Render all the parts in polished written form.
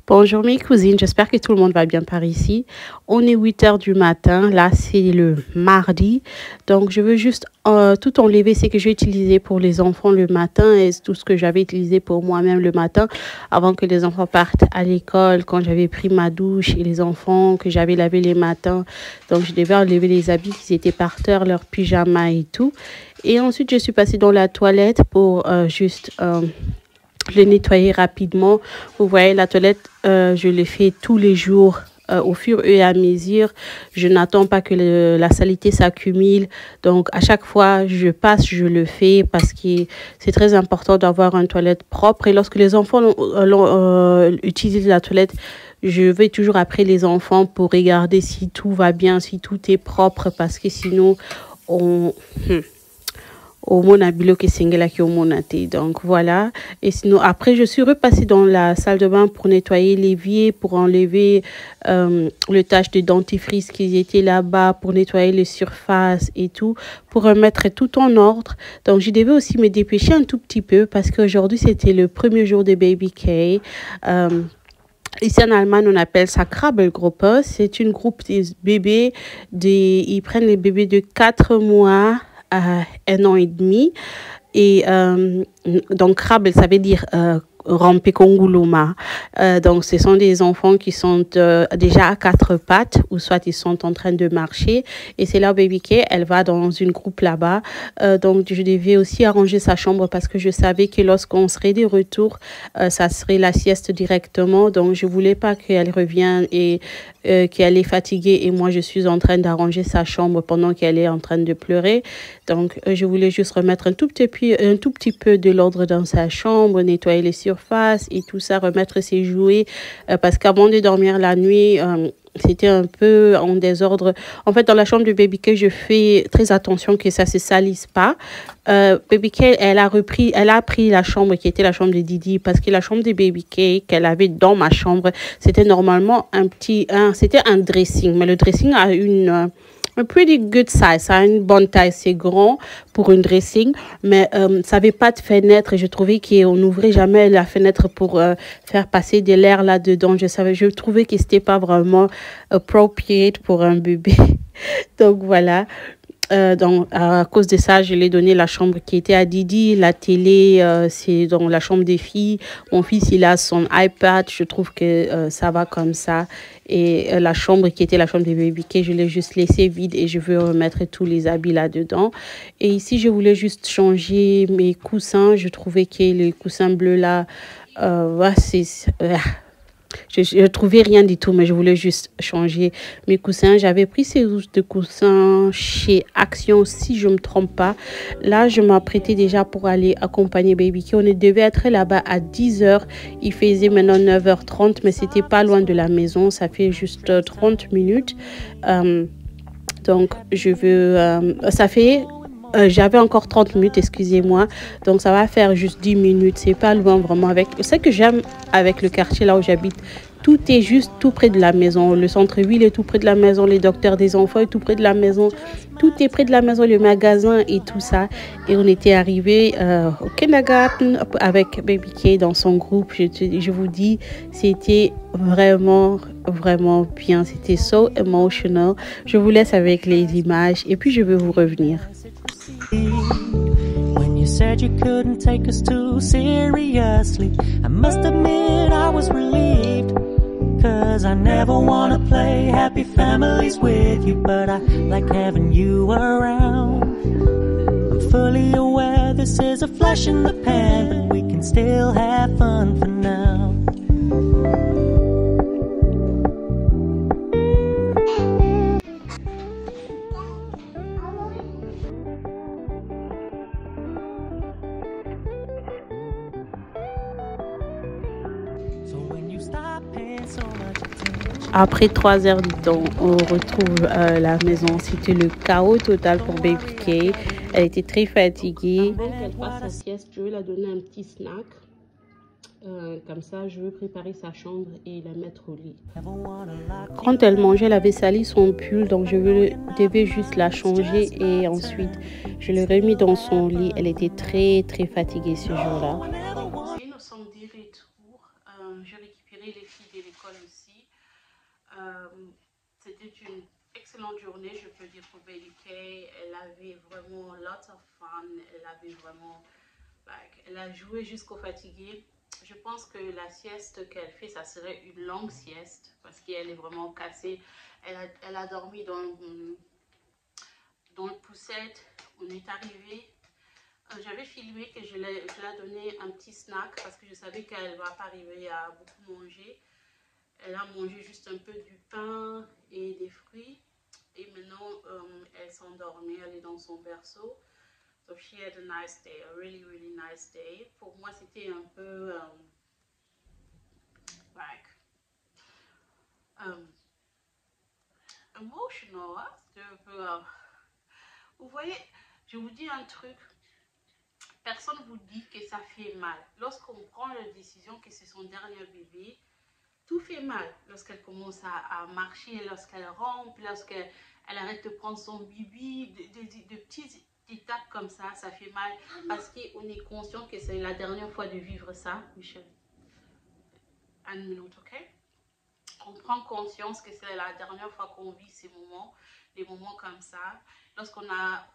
Bonjour mes cousines, j'espère que tout le monde va bien par ici. On est 8 heures du matin, là c'est le mardi. Donc je veux juste tout enlever ce que j'ai utilisé pour les enfants le matin et tout ce que j'avais utilisé pour moi-même le matin avant que les enfants partent à l'école, quand j'avais pris ma douche et les enfants que j'avais lavé les matins. Donc je devais enlever les habits qui étaient par terre, leurs pyjamas et tout. Et ensuite je suis passée dans la toilette pour le nettoyer rapidement. Vous voyez, la toilette, je le fais tous les jours au fur et à mesure. Je n'attends pas que la saleté s'accumule. Donc, à chaque fois, je passe, je le fais parce que c'est très important d'avoir une toilette propre. Et lorsque les enfants utilisent la toilette, je vais toujours après les enfants pour regarder si tout va bien, si tout est propre parce que sinon, on... au monabilo que singela qui au monate. Donc voilà. Et sinon après je suis repassée dans la salle de bain pour nettoyer l'évier, pour enlever le tache de dentifrice qui était là-bas, pour nettoyer les surfaces et tout, pour remettre tout en ordre. Donc je devais aussi me dépêcher un tout petit peu parce qu'aujourd'hui c'était le premier jour de Baby K. Ici en Allemagne, on appelle ça Krabbelgruppe. C'est une groupe des bébés, ils prennent les bébés de 4 mois à 1 an et demi. Et donc, Krabbel, ça veut dire ramper konguluma. Donc, ce sont des enfants qui sont déjà à 4 pattes ou soit ils sont en train de marcher. Et c'est là, Baby K, elle va dans une groupe là-bas. Donc, je devais aussi arranger sa chambre parce que je savais que lorsqu'on serait de retour, ça serait la sieste directement. Donc, je voulais pas qu'elle revienne et qu'elle est fatiguée et moi, je suis en train d'arranger sa chambre pendant qu'elle est en train de pleurer. Donc, je voulais juste remettre un tout petit peu de l'ordre dans sa chambre, nettoyer les surfaces et tout ça, remettre ses jouets parce qu'avant de dormir la nuit, c'était un peu en désordre. En fait, dans la chambre de Baby K, je fais très attention que ça ne se salisse pas. Baby K, elle a pris la chambre qui était la chambre de Didi parce que la chambre de Baby K qu'elle avait dans ma chambre, c'était normalement c'était un dressing. Mais le dressing a un pretty good size, ça a une bonne taille, c'est grand pour une dressing, mais ça n'avait pas de fenêtre et je trouvais qu'on n'ouvrait jamais la fenêtre pour faire passer de l'air là-dedans. Je trouvais que c'était pas vraiment appropriate pour un bébé. Donc voilà. Donc, à cause de ça, je lui ai donné la chambre qui était à Didi. La télé, c'est dans la chambre des filles. Mon fils, il a son iPad. Je trouve que ça va comme ça. Et la chambre qui était la chambre de Baby K, je l'ai juste laissée vide et je veux remettre tous les habits là-dedans. Et ici, je voulais juste changer mes coussins. Je trouvais que les coussins bleus là, je trouvais rien du tout, mais je voulais juste changer mes coussins. J'avais pris ces de coussins chez Action, si je ne me trompe pas. Là, je m'apprêtais déjà pour aller accompagner Baby K. On devait être là-bas à 10 heures. Il faisait maintenant 9h30, mais c'était pas loin de la maison. Ça fait juste 30 minutes. Donc, j'avais encore 30 minutes, excusez-moi. Donc, ça va faire juste 10 minutes. C'est pas loin vraiment. Ce que j'aime avec le quartier là où j'habite, tout est juste tout près de la maison. Le centre-ville est tout près de la maison. Les docteurs des enfants est tout près de la maison. Tout est près de la maison, le magasin et tout ça. Et on était arrivé au kindergarten avec Baby K dans son groupe. Je vous dis, c'était vraiment, vraiment bien. C'était so emotional. Je vous laisse avec les images et puis je vais vous revenir. When you said you couldn't take us too seriously, I must admit I was relieved, 'cause I never wanna play happy families with you, but I like having you around. I'm fully aware this is a flash in the pan, but we can still have fun for now. Après 3 heures de temps, on retrouve la maison. C'était le chaos total pour Baby K. Elle était très fatiguée. Avant qu'elle fasse sa sieste, je vais la donner un petit snack. Comme ça, je veux préparer sa chambre et la mettre au lit. Quand elle mangeait, elle avait sali son pull, donc devais juste la changer et ensuite, je l'ai remis dans son lit. Elle était très, très fatiguée ce jour-là. Nous sommes de retour. J'ai récupéré les filles de excellente journée, je peux dire, pour Baby K. Elle avait vraiment lots of fun. Elle avait vraiment, elle a joué jusqu'au fatigué. Je pense que la sieste qu'elle fait, ça serait une longue sieste parce qu'elle est vraiment cassée. Elle a dormi dans le poussette. On est arrivé. J'avais filmé que je l'ai donné un petit snack parce que je savais qu'elle ne va pas arriver à beaucoup manger. Elle a mangé juste un peu du pain et des fruits. Et maintenant, elle s'est endormie. Elle est dans son berceau. So she had a nice day, a really, really nice day. Pour moi, c'était un peu emotional. Hein? C'était un peu... Vous voyez, je vous dis un truc. Personne ne vous dit que ça fait mal. Lorsqu'on prend la décision que c'est son dernier bébé, tout fait mal. Lorsqu'elle commence à marcher, lorsqu'elle rampe, lorsqu'elle arrête de prendre son bibi, de petites étapes comme ça, ça fait mal. Parce qu'on est conscient que c'est la dernière fois de vivre ça. Michel, une minute, ok? On prend conscience que c'est la dernière fois qu'on vit ces moments, des moments comme ça. Lorsqu'on a...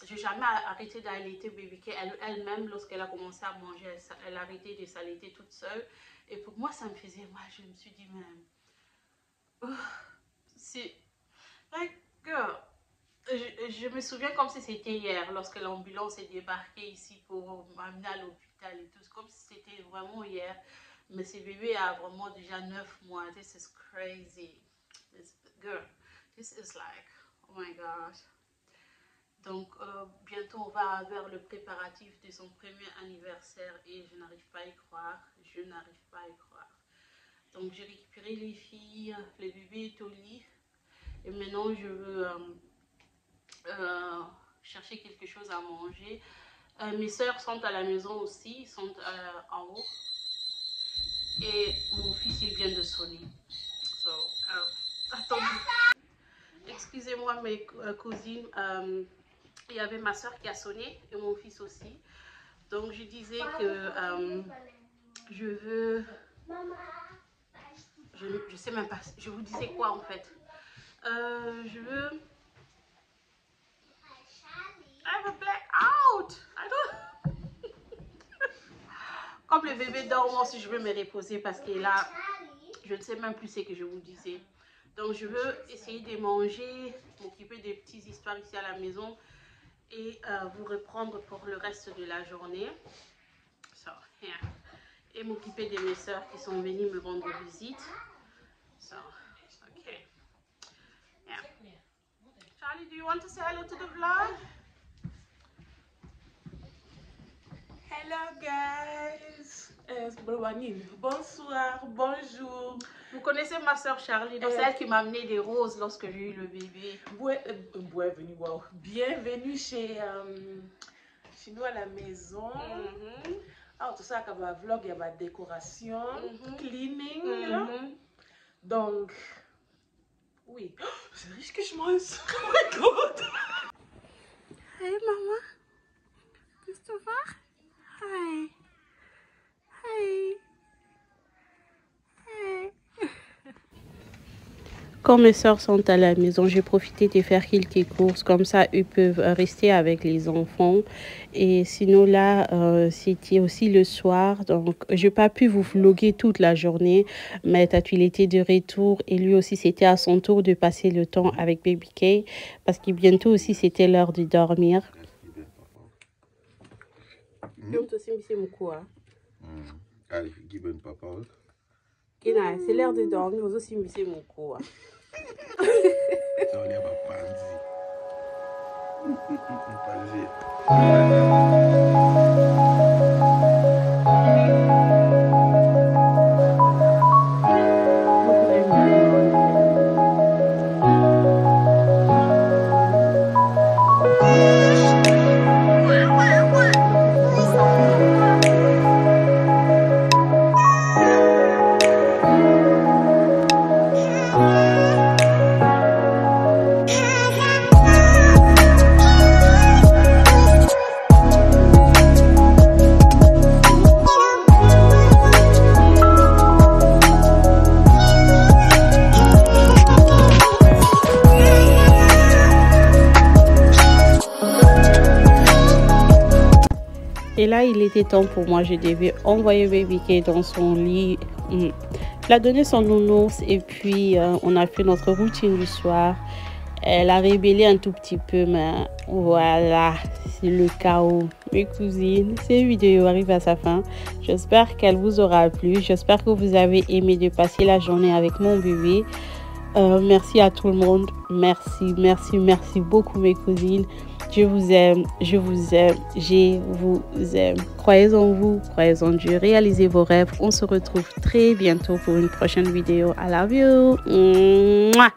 j'ai jamais arrêté d'allaiter Baby K. Elle-même, lorsqu'elle a commencé à manger, elle a arrêté de s'allaiter toute seule. Et pour moi, ça me faisait mal. Je me suis dit, même... c'est... Like, girl, je me souviens comme si c'était hier, lorsque l'ambulance est débarquée ici pour m'amener à l'hôpital et tout. C'est comme si c'était vraiment hier. Mais ce bébé a vraiment déjà 9 mois. This is crazy. Girl, this is like... Oh my God. Donc, bientôt, on va vers le préparatif de son premier anniversaire et je n'arrive pas à y croire. Je n'arrive pas à y croire. Donc, j'ai récupéré les filles. Le bébé est au lit. Et maintenant, je veux chercher quelque chose à manger. Mes soeurs sont à la maison aussi. Ils sont en haut. Et mon fils, il vient de sonner. So, attendez. Excusez-moi mes cousines, il y avait ma soeur qui a sonné et mon fils aussi. Donc je disais que je veux... Je sais même pas, je vous disais quoi en fait. Je veux... I have a blackout. I don't... Comme le bébé dort, moi aussi je veux me reposer parce que là, je ne sais même plus ce que je vous disais. Donc, je veux essayer de manger, m'occuper des petites histoires ici à la maison et vous reprendre pour le reste de la journée. So, yeah. Et m'occuper de mes soeurs qui sont venues me rendre visite. So, okay. Yeah. Charlie, do you want to say hello to the vlog? Hello guys. Bonsoir, bonjour. Vous connaissez ma soeur Charlie, donc c'est elle qui m'a amené des roses lorsque j'ai eu le bébé. Bienvenue, wow. Bienvenue chez nous à la maison. Alors, tout ça, il y a un vlog, il y a ma décoration, cleaning. Donc, oui. Oh, c'est riche que je mange. Oh my God. Hey, maman. Christopher. Hi. Hi. Hey. Quand mes soeurs sont à la maison, j'ai profité de faire quelques courses. Comme ça, eux peuvent rester avec les enfants. Et sinon, là, c'était aussi le soir. Donc, je n'ai pas pu vous vlogger toute la journée. Mais Tatou, il était de retour. Et lui aussi, c'était à son tour de passer le temps avec Baby K. Parce que bientôt aussi, c'était l'heure de dormir. C'est l'heure de dormir, vous aussi c'est mon quoi. Et là, il était temps pour moi. Je devais envoyer Baby K dans son lit. Il a donné son nounours et puis on a fait notre routine du soir. Elle a rébellé un tout petit peu, mais voilà, c'est le chaos. Mes cousines, cette vidéo arrive à sa fin. J'espère qu'elle vous aura plu. J'espère que vous avez aimé de passer la journée avec mon bébé. Merci à tout le monde. Merci, merci, merci beaucoup mes cousines. Je vous aime, je vous aime, je vous aime. Croyez en vous, croyez en Dieu, réalisez vos rêves. On se retrouve très bientôt pour une prochaine vidéo. I love you. Mouah.